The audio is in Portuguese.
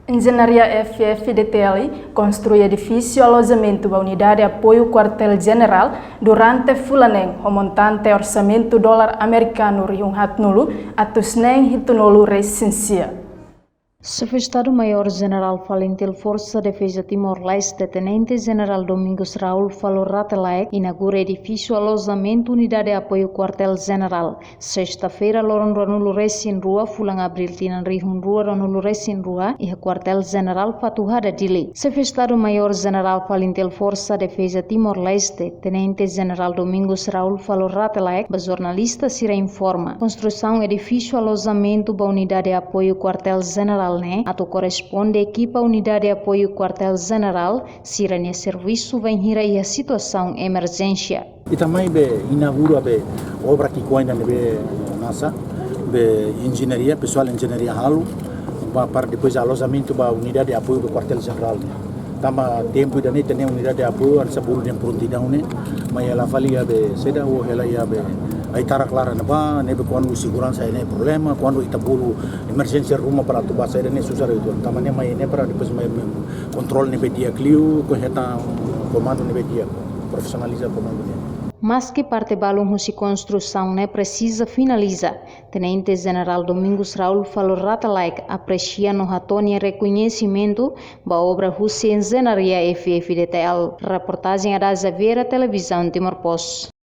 Engenharia FFDTL construi edifício alojamento da Unidade de Apoio Quartel-General durante Fulaneng, o montante orçamento dólar americano riun hatnulu atusneng hitunolu recensia. Secretário-Maior-General Valentil Força Defesa Timor-Leste, Tenente-General Domingos Raul falou Ratelaek, inaugura edifício alojamento Unidade de Apoio Quartel-General. Sexta-feira, Loron Ranulu Resin Rua, Fulang Abril Tinan Rihun Rua, Ranulu Resin Rua, e a Quartel-General Fatuhada Dili. Secretário-Maior-General Valentil Força Defesa Timor-Leste, Tenente-General Domingos Raul falou Ratelaek, a jornalista se informa. Construção edifício alojamento da Unidade de Apoio Quartel-General ato corresponde equipa Unidade de Apoio Quartel-General, sirane serviço vem hira e a situação emergência. E também inaugura obra que ainda be nossa engenharia, pessoal engenharia halo, para depois alojamento da Unidade de Apoio do Quartel-General. Tama tempo da neta nem Unidade de Apoio essa bulu de prontidão né, mas ela falia seda ou ela ia aí cara clara neba nebe quando segurança é problema quando ita bulu emergência rumah para tu basa é susah itu tamane mai ne para depois mai controle nebe dia clio correta comando nebe dia profissionaliza comando né. Mas que parte balão de construção né precisa finalizar. Tenente-General Domingos Raul falou Ratelaek aprecia no ratone reconhecimento da obra Engenharia FFDTL. Reportagem da Zaveira Televisão Timor-Post.